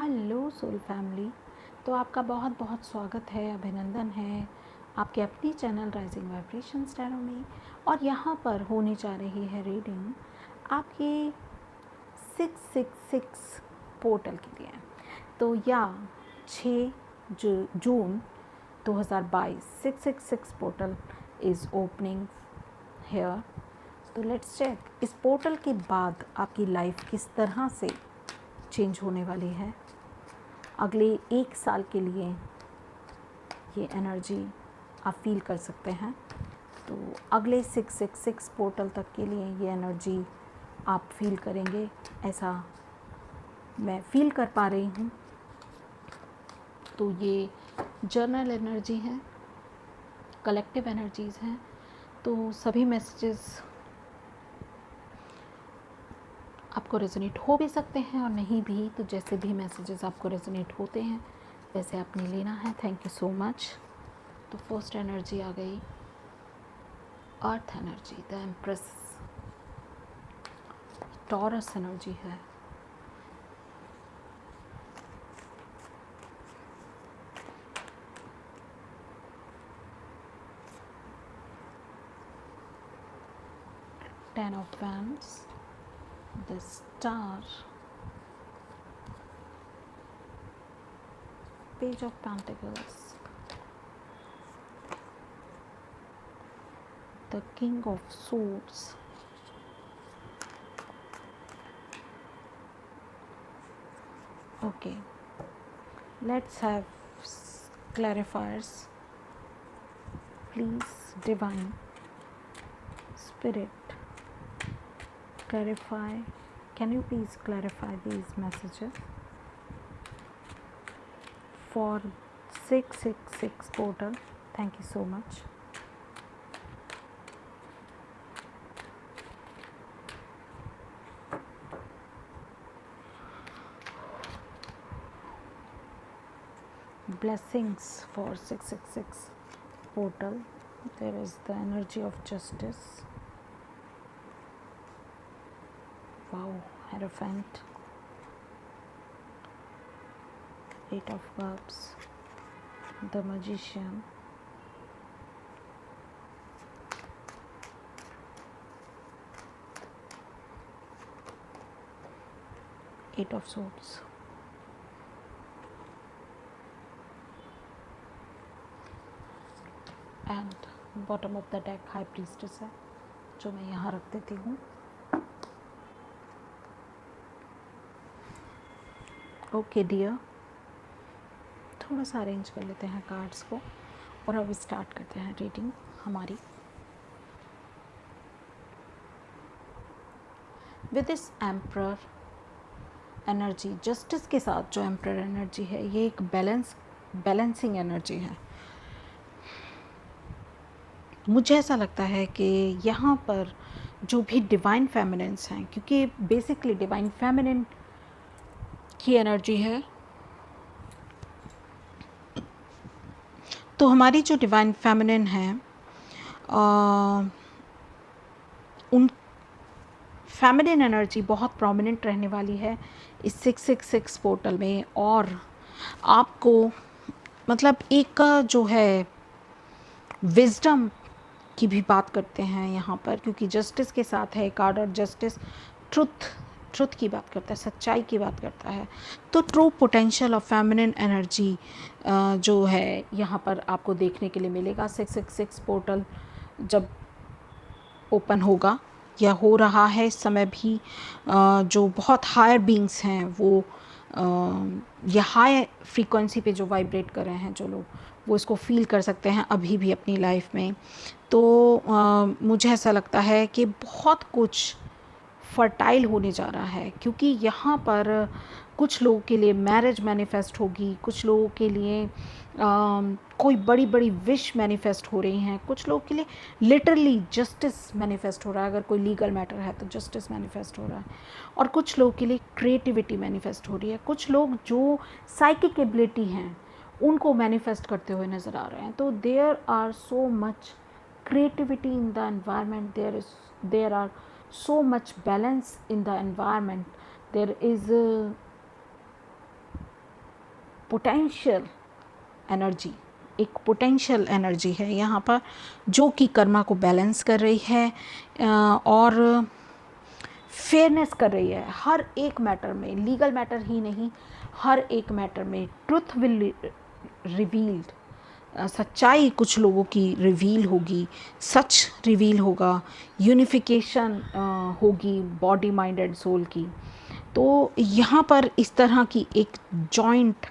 Hello soul family. तो आपका बहुत बहुत स्वागत है, अभिनंदन है आपके अपनी चैनल राइजिंग वाइब्रेशंस टैरो में। और यहाँ पर होने जा रही है रीडिंग आपके 666 पोर्टल के लिए। तो या 6 जून 2022 666 पोर्टल इज़ ओपनिंग हेयर। तो लेट्स चेक इस पोर्टल के बाद आपकी लाइफ किस तरह से चेंज होने वाली है। अगले 1 साल के लिए ये एनर्जी आप फील कर सकते हैं। तो अगले 666 पोर्टल तक के लिए ये एनर्जी आप फील करेंगे, ऐसा मैं फील कर पा रही हूँ। तो ये जर्नल एनर्जी है, कलेक्टिव एनर्जीज़ हैं। तो सभी मैसेजेस आपको रेजोनेट हो भी सकते हैं और नहीं भी। तो जैसे भी मैसेजेस आपको रेजोनेट होते हैं वैसे आपने लेना है। Thank you so much. तो फर्स्ट एनर्जी आ गई, earth energy, the empress, Taurus energy है। Ten of wands, the star, page of pentacles, the king of swords, okay, let's have clarifiers. Please, divine spirit, clarify. Can you please clarify these messages for 666 portal? Thank you so much. Blessings for 666 portal. There is the energy of justice. Wow, Hierophant, 8 of cups, the magician, Eight of swords, and bottom of the deck high priestess है, जो मैं यहाँ रख देती हूँ। Okay dear, थोड़ा सा arrange कर लेते हैं कार्ड्स को और अब स्टार्ट करते हैं रीडिंग हमारी। With this emperor energy, justice के साथ जो एम्परर एनर्जी है ये एक बैलेंसिंग एनर्जी है। मुझे ऐसा लगता है कि यहाँ पर जो भी डिवाइन फेमिनिन्स हैं, क्योंकि बेसिकली डिवाइन फेमिनिन की एनर्जी है, तो हमारी जो डिवाइन फेमिनिन है उन फेमिनिन एनर्जी बहुत प्रोमिनेंट रहने वाली है इस 666 पोर्टल में। और आपको मतलब एक जो है विजडम की भी बात करते हैं यहाँ पर, क्योंकि जस्टिस के साथ है कार्ड और जस्टिस ट्रुथ की बात करता है, सच्चाई की बात करता है। तो true potential of feminine energy जो है यहाँ पर आपको देखने के लिए मिलेगा। 666 पोर्टल जब ओपन होगा या हो रहा है इस समय भी, जो बहुत हायर बीइंग्स हैं वो या हाई फ्रीक्वेंसी पे जो वाइब्रेट कर रहे हैं जो लोग, वो इसको फील कर सकते हैं अभी भी अपनी लाइफ में। तो मुझे ऐसा लगता है कि बहुत कुछ फर्टाइल होने जा रहा है, क्योंकि यहाँ पर कुछ लोगों के लिए मैरिज मैनिफेस्ट होगी, कुछ लोगों के लिए कोई बड़ी बड़ी विश मैनिफेस्ट हो रही हैं, कुछ लोगों के लिए लिटरली जस्टिस मैनिफेस्ट हो रहा है। अगर कोई लीगल मैटर है तो जस्टिस मैनिफेस्ट हो रहा है। और कुछ लोगों के लिए क्रिएटिविटी मैनिफेस्ट हो रही है। कुछ लोग जो साइकिक एबिलिटी हैं उनको मैनिफेस्ट करते हुए नज़र आ रहे हैं। तो there are so much creativity in the environment, there are so much balance in the environment, there is potential energy, एक पोटेंशियल एनर्जी है यहाँ पर जो कि कर्मा को बैलेंस कर रही है और फेयरनेस कर रही है हर एक मैटर में, लीगल मैटर ही नहीं, हर एक मैटर में ट्रुथ विल रिवील्ड, सच्चाई कुछ लोगों की रिवील होगी, सच रिवील होगा, यूनिफिकेशन होगी बॉडी माइंड एंड सोल की। तो यहाँ पर इस तरह की एक जॉइंट,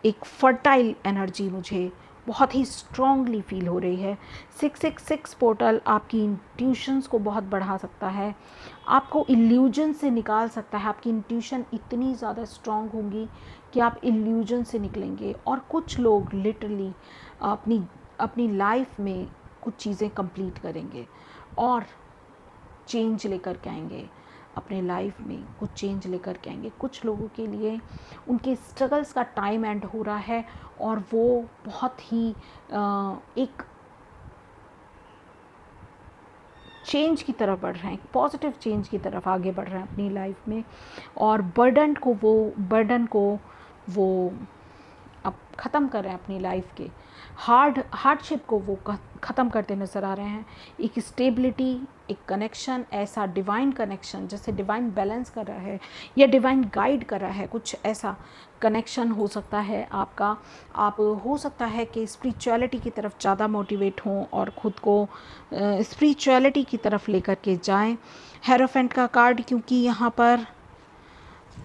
एक फर्टाइल एनर्जी मुझे बहुत ही स्ट्रांगली फील हो रही है। 666 पोर्टल आपकी इंट्यूशंस को बहुत बढ़ा सकता है, आपको इल्यूजन से निकाल सकता है। आपकी इंट्यूशन इतनी ज़्यादा स्ट्रांग होंगी कि आप इल्यूजन से निकलेंगे और कुछ लोग लिटरली अपनी अपनी लाइफ में कुछ चीज़ें कंप्लीट करेंगे और चेंज लेकर के आएंगे, अपने लाइफ में कुछ चेंज लेकर के आएंगे। कुछ लोगों के लिए उनके स्ट्रगल्स का टाइम एंड हो रहा है और वो बहुत ही एक चेंज की तरफ बढ़ रहे हैं, पॉजिटिव चेंज की तरफ आगे बढ़ रहे हैं अपनी लाइफ में, और बर्डन को वो अब ख़त्म कर रहे हैं अपनी लाइफ के, हार्डशिप को वो ख़त्म करते नज़र आ रहे हैं। एक स्टेबिलिटी, एक कनेक्शन, ऐसा डिवाइन कनेक्शन जैसे डिवाइन बैलेंस कर रहा है या डिवाइन गाइड कर रहा है, कुछ ऐसा कनेक्शन हो सकता है आपका। आप हो सकता है कि स्पिरिचुअलिटी की तरफ ज़्यादा मोटिवेट हों और ख़ुद को स्पिरिचुअलिटी की तरफ लेकर के जाएं। हेरोफेंट का कार्ड क्योंकि यहाँ पर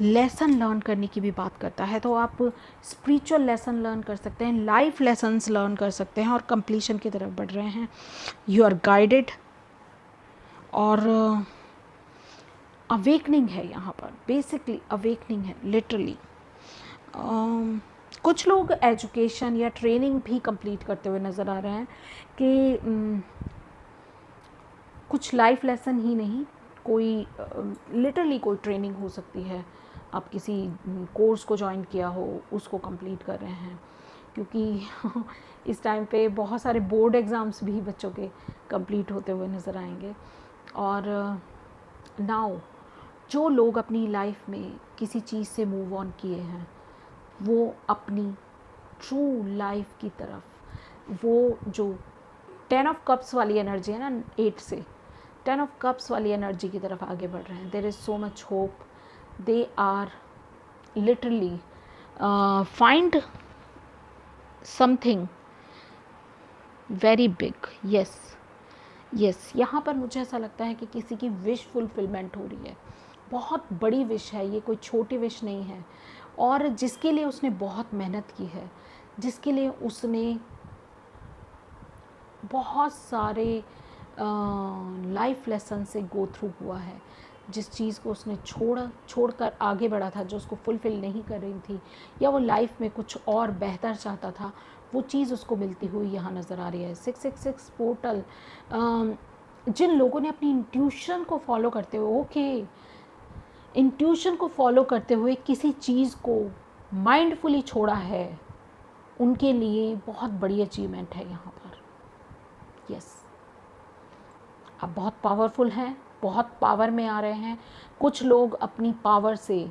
लेसन लर्न करने की भी बात करता है, तो आप स्पिरिचुअल लेसन लर्न कर सकते हैं, लाइफ लेसन्स लर्न कर सकते हैं और कंप्लीशन की तरफ बढ़ रहे हैं। यू आर गाइडेड और अवेकनिंग है यहाँ पर, बेसिकली अवेकनिंग है लिटरली। कुछ लोग एजुकेशन या ट्रेनिंग भी कंप्लीट करते हुए नज़र आ रहे हैं कि कुछ लाइफ लेसन ही नहीं, कोई लिटरली कोई ट्रेनिंग हो सकती है, आप किसी कोर्स को ज्वाइन किया हो उसको कंप्लीट कर रहे हैं, क्योंकि इस टाइम पे बहुत सारे बोर्ड एग्ज़ाम्स भी बच्चों के कंप्लीट होते हुए नज़र आएंगे। और नाउ जो लोग अपनी लाइफ में किसी चीज़ से मूव ऑन किए हैं, वो अपनी ट्रू लाइफ की तरफ, वो जो 10 ऑफ कप्स वाली एनर्जी है ना, 8 से 10 ऑफ कप्स वाली एनर्जी की तरफ आगे बढ़ रहे हैं। There is so much hope, they are literally find something very big. Yes, यहाँ पर मुझे ऐसा लगता है कि किसी की विश फुलफिलमेंट हो रही है, बहुत बड़ी विश है ये, कोई छोटी विश नहीं है, और जिसके लिए उसने बहुत मेहनत की है, जिसके लिए उसने बहुत सारे लाइफ लेसन से गो थ्रू हुआ है, जिस चीज़ को उसने छोड़कर आगे बढ़ा था, जो उसको फुलफ़िल नहीं कर रही थी, या वो लाइफ में कुछ और बेहतर चाहता था, वो चीज़ उसको मिलती हुई यहाँ नज़र आ रही है। 666 पोर्टल, जिन लोगों ने अपनी इंट्यूशन को फॉलो करते हुए, इंट्यूशन को फॉलो करते हुए किसी चीज़ को माइंडफुली छोड़ा है, उनके लिए बहुत बड़ी अचीवमेंट है यहाँ पर। यस, आप बहुत पावरफुल हैं, बहुत पावर में आ रहे हैं। कुछ लोग अपनी पावर से,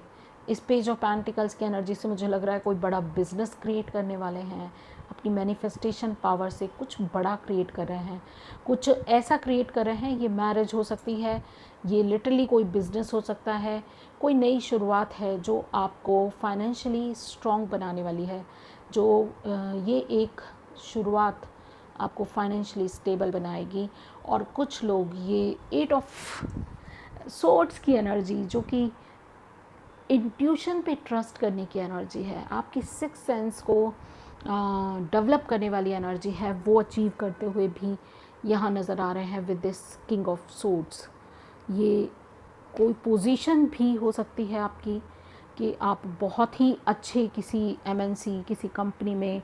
इस पेज ऑफ पेंटिकल्स की एनर्जी से मुझे लग रहा है कोई बड़ा बिजनेस क्रिएट करने वाले हैं, अपनी मैनिफेस्टेशन पावर से कुछ बड़ा क्रिएट कर रहे हैं, कुछ ऐसा क्रिएट कर रहे हैं। ये मैरिज हो सकती है, ये लिटरली कोई बिज़नेस हो सकता है, कोई नई शुरुआत है जो आपको फाइनेंशियली स्ट्रॉन्ग बनाने वाली है, जो ये एक शुरुआत आपको फाइनेंशियली स्टेबल बनाएगी। और कुछ लोग ये 8 ऑफ सोर्ड्स की एनर्जी, जो कि इंट्यूशन पे ट्रस्ट करने की एनर्जी है, आपकी सिक्स सेंस को डेवलप करने वाली एनर्जी है, वो अचीव करते हुए भी यहाँ नज़र आ रहे हैं with this king of swords. ये कोई पोजीशन भी हो सकती है आपकी, कि आप बहुत ही अच्छे किसी MNC, किसी कंपनी में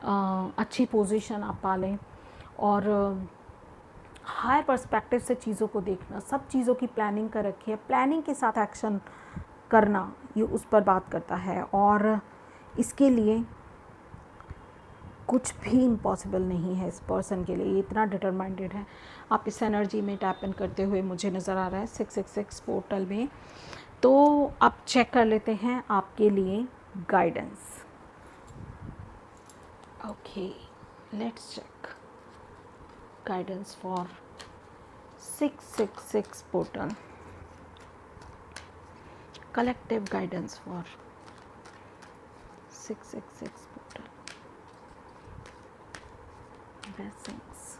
अच्छी पोजीशन आप पा लें, और हाई पर्सपेक्टिव से चीज़ों को देखना, सब चीज़ों की प्लानिंग कर रखी है, प्लानिंग के साथ एक्शन करना, ये उस पर बात करता है। और इसके लिए कुछ भी इम्पॉसिबल नहीं है इस पर्सन के लिए, ये इतना डिटरमाइंडेड है। आप इस एनर्जी में टैप इन करते हुए मुझे नज़र आ रहा है 666 पोर्टल में। तो आप चेक कर लेते हैं आपके लिए guidance. Okay, let's check guidance for 666 portal. Collective guidance for 666 portal. Blessings.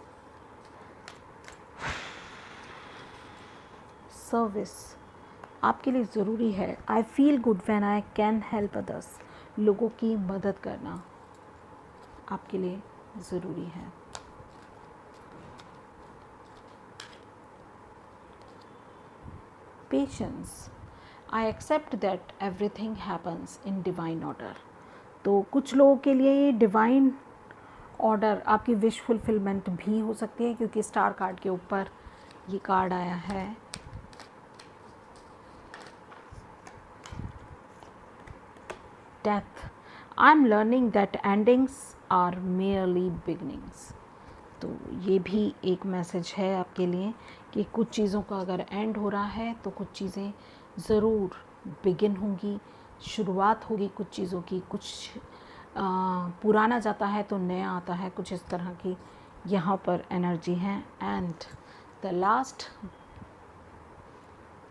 Service आपके लिए ज़रूरी है. I feel good when I can help others. लोगों की मदद करना आपके लिए ज़रूरी है. Patience. I accept that everything happens in divine order. तो कुछ लोगों के लिए ये डिवाइन ऑर्डर आपकी विश फुलफिलमेंट भी हो सकती है, क्योंकि स्टार कार्ड के ऊपर ये कार्ड आया है. Death. I am learning that endings are merely beginnings. तो ये भी एक मैसेज है आपके लिए कि कुछ चीज़ों का अगर एंड हो रहा है तो कुछ चीज़ें ज़रूर बिगिन होंगी, शुरुआत होगी कुछ चीज़ों की. कुछ पुराना जाता है तो नया आता है, कुछ इस तरह की यहाँ पर एनर्जी है. एंड द लास्ट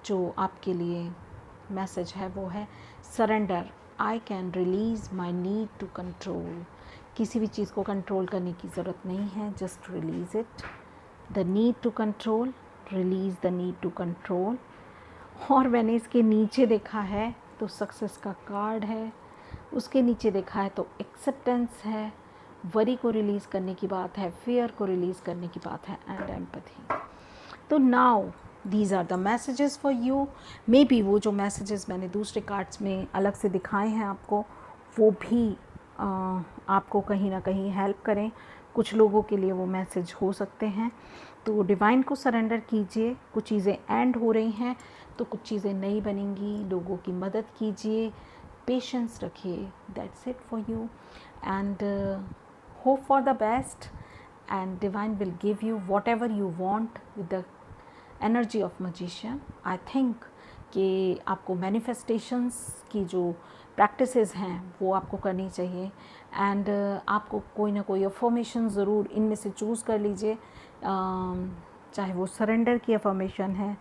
जो आपके लिए मैसेज है वो है surrender. I can release my need to control. किसी भी चीज़ को कंट्रोल करने की ज़रूरत नहीं है, just release it. The need to control, release the need to control. और मैंने इसके नीचे देखा है तो सक्सेस का कार्ड है, उसके नीचे देखा है तो एक्सेप्टेंस है, वरी को रिलीज़ करने की बात है, फियर को रिलीज़ करने की बात है, एंड एम्पैथी. तो now these are the messages for you. Maybe वो जो मैसेजेस मैंने दूसरे कार्ड्स में अलग से दिखाए हैं आपको, वो भी आपको कहीं ना कहीं हेल्प करें. कुछ लोगों के लिए वो मैसेज हो सकते हैं. तो डिवाइन को सरेंडर कीजिए. कुछ चीज़ें एंड हो रही हैं तो कुछ चीज़ें नई बनेंगी. लोगों की मदद कीजिए, पेशेंस रखिए. That's it for you. And hope for the best, and divine will give you what ever you want with the energy of magician. I think कि आपको मैनिफेस्टेशंस की जो प्रैक्टिसेस हैं वो आपको करनी चाहिए. एंड आपको कोई ना कोई अफर्मेशन ज़रूर इनमें से चूज़ कर लीजिए, चाहे वो सरेंडर की अफर्मेशन है,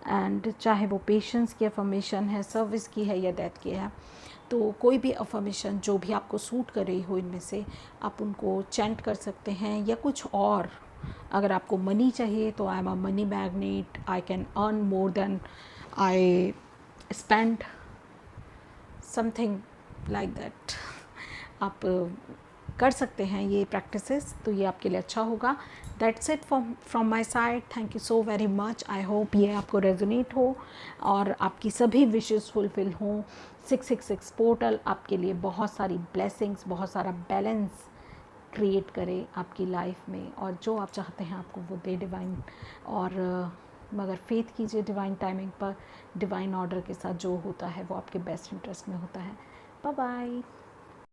एंड चाहे वो पेशेंस की अफर्मेशन है, सर्विस की है या डेथ की है. तो कोई भी अफर्मेशन जो भी आपको सूट कर रही हो इनमें से आप उनको चैंट कर सकते हैं. या कुछ और अगर आपको मनी चाहिए तो I am a money magnet, I can earn more than I spend, something like that. आप कर सकते हैं ये प्रैक्टिसेस, तो ये आपके लिए अच्छा होगा. That's it from my side. Thank you so very much. I hope ये आपको रेजोनेट हो और आपकी सभी विशेस फुलफिल हों. 666 पोर्टल आपके लिए बहुत सारी ब्लेसिंग्स, बहुत सारा बैलेंस क्रिएट करे आपकी लाइफ में, और जो आप चाहते हैं आपको वो दे डिवाइन. और मगर फेथ कीजिए डिवाइन टाइमिंग पर. डिवाइन ऑर्डर के साथ जो होता है वो आपके बेस्ट इंटरेस्ट में होता है. Bye bye.